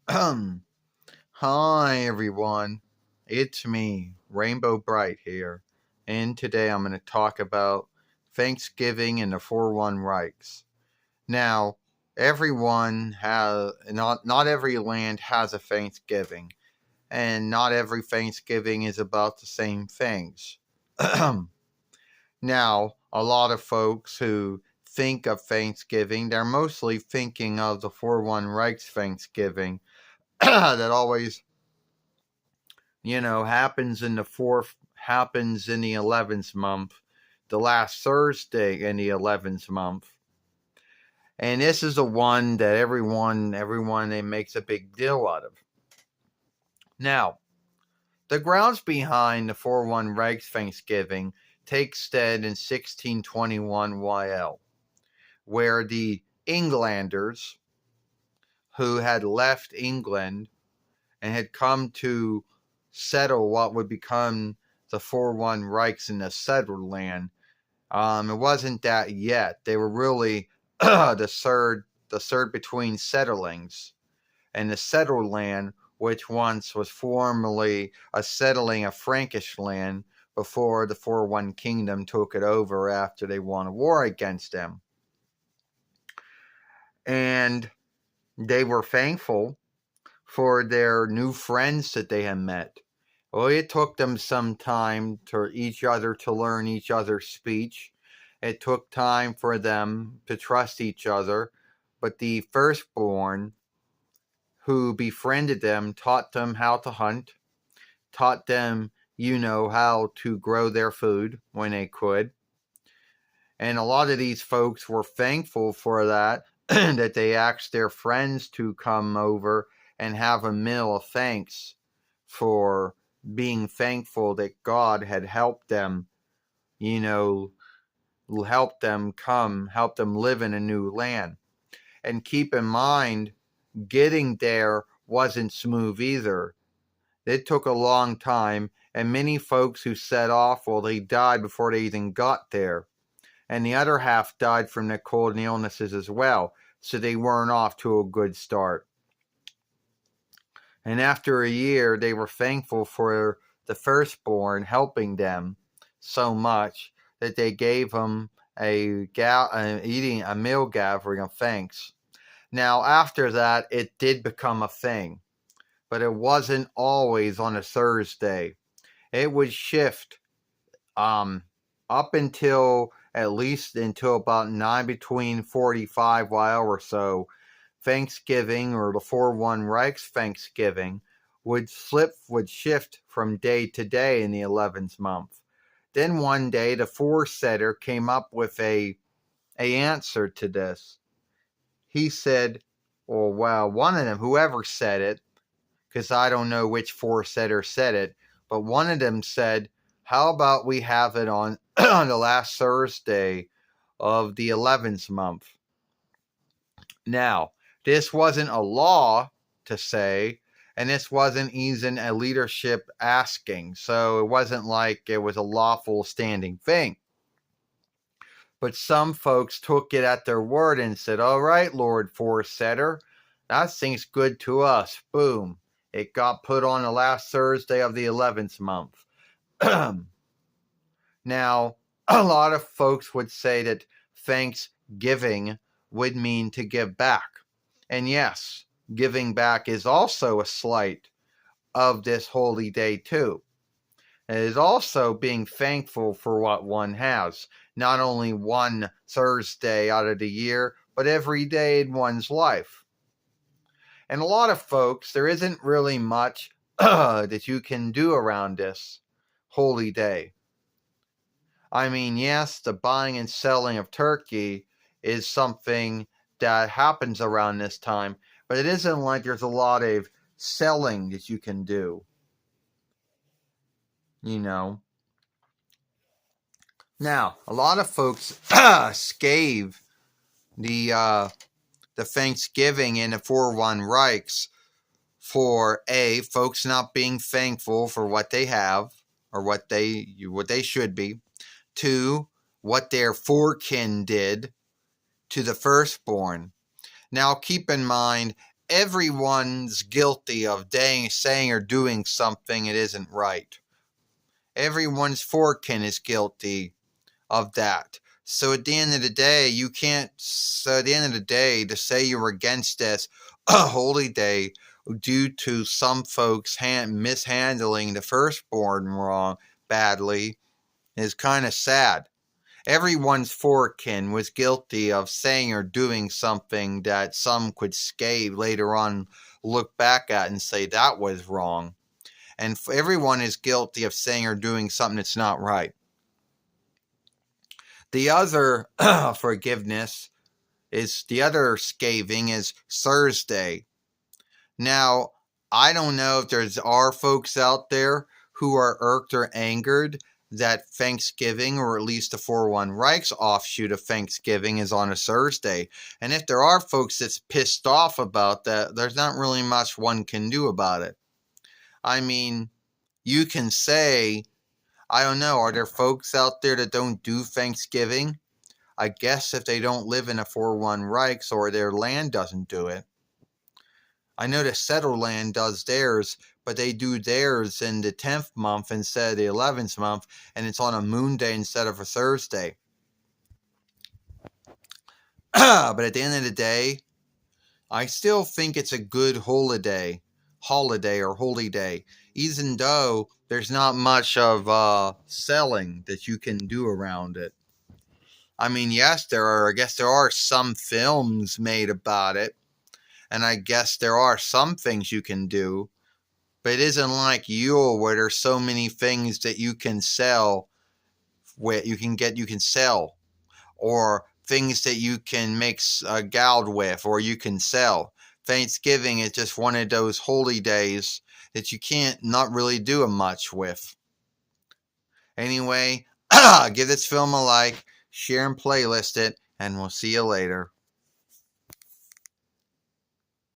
Hi everyone, it's me, Rainbow Brite here, and today I'm going to talk about Thanksgiving and the Forone Rikes. Now, everyone has not every land has a Thanksgiving, and not every Thanksgiving is about the same things. Now, a lot of folks who think of Thanksgiving, they're mostly thinking of the Forone Rikes Thanksgiving that always happens in the 11th month, the last Thursday in the 11th month. And this is the one that everyone they makes a big deal out of. Now, the grounds behind the 4-1 Reichs Thanksgiving take stead in 1621 YL, where the Englanders who had left England and had come to settle what would become the 4-1 Reichs in the settled land. It wasn't that yet. They were really the third between settlings. And the settled land, which once was formerly a settling of Frankish land before the 4-1 kingdom took it over after they won a war against them. And they were thankful for their new friends that they had met. Well, it took them some time to each other to learn each other's speech. It took time for them to trust each other, but the firstborn who befriended them taught them how to hunt, taught them, how to grow their food when they could. And a lot of these folks were thankful for that, that they asked their friends to come over and have a meal of thanks for being thankful that God had helped them, helped them live in a new land. And keep in mind, getting there wasn't smooth either. It took a long time, and many folks who set off, well, they died before they even got there. And the other half died from the cold and illnesses as well, so they weren't off to a good start. And after a year, they were thankful for the firstborn helping them so much that they gave him a meal gathering of thanks. Now, after that, it did become a thing, but it wasn't always on a Thursday. It would shift up until at least until about 9 between 45 while or so. Thanksgiving or the 4-1 Reichs Thanksgiving would shift from day to day in the 11th month. Then one day the foresetter came up with a answer to this. He said, or well, one of them, whoever said it, because I don't know which foresetter said it, but one of them said, how about we have it on, on the last Thursday of the 11th month? Now, this wasn't a law to say, and this wasn't even a leadership asking, so it wasn't like it was a lawful standing thing. But some folks took it at their word and said, all right, Lord Foresetter, that seems good to us. Boom. It got put on the last Thursday of the 11th month. Now, a lot of folks would say that Thanksgiving would mean to give back. And yes, giving back is also a slight of this holy day too. It is also being thankful for what one has, not only one Thursday out of the year, but every day in one's life. And a lot of folks, there isn't really much that you can do around this holy day. I mean, yes, the buying and selling of turkey is something that happens around this time, but it isn't like there's a lot of selling that you can do. Now, a lot of folks scave the Thanksgiving and the 4-1 Reichs for folks not being thankful for what they have or what they should be. 2, what their forekin did to the firstborn. Now, keep in mind, everyone's guilty of saying or doing something it isn't right. Everyone's forekin is guilty of that. So at the end of the day, you can't. So at the end of the day, to say you're against this holy day due to some folks mishandling the firstborn wrong badly is kind of sad. Everyone's forekin was guilty of saying or doing something that some could later on look back at and say that was wrong. And everyone is guilty of saying or doing something that's not right. The other forgiveness is the other scathing is Thursday. Now, I don't know if are folks out there who are irked or angered that Thanksgiving, or at least the Forone Rikes offshoot of Thanksgiving, is on a Thursday. And if there are folks that's pissed off about that, there's not really much one can do about it. I mean, you can say, I don't know, are there folks out there that don't do Thanksgiving? I guess if they don't live in a Forone Rikes or their land doesn't do it. I know the settled land does theirs, but they do theirs in the 10th month instead of the 11th month, and it's on a moon day instead of a Thursday. But at the end of the day, I still think it's a good holiday or holy day, even though there's not much of selling that you can do around it. I mean, yes, I guess there are some films made about it, and I guess there are some things you can do, but it isn't like Yule where there's so many things that you can sell, you can sell, or things that you can make a gald with, or you can sell. Thanksgiving is just one of those holy days that you can't not really do much with. Anyway, give this film a like, share and playlist it, and we'll see you later.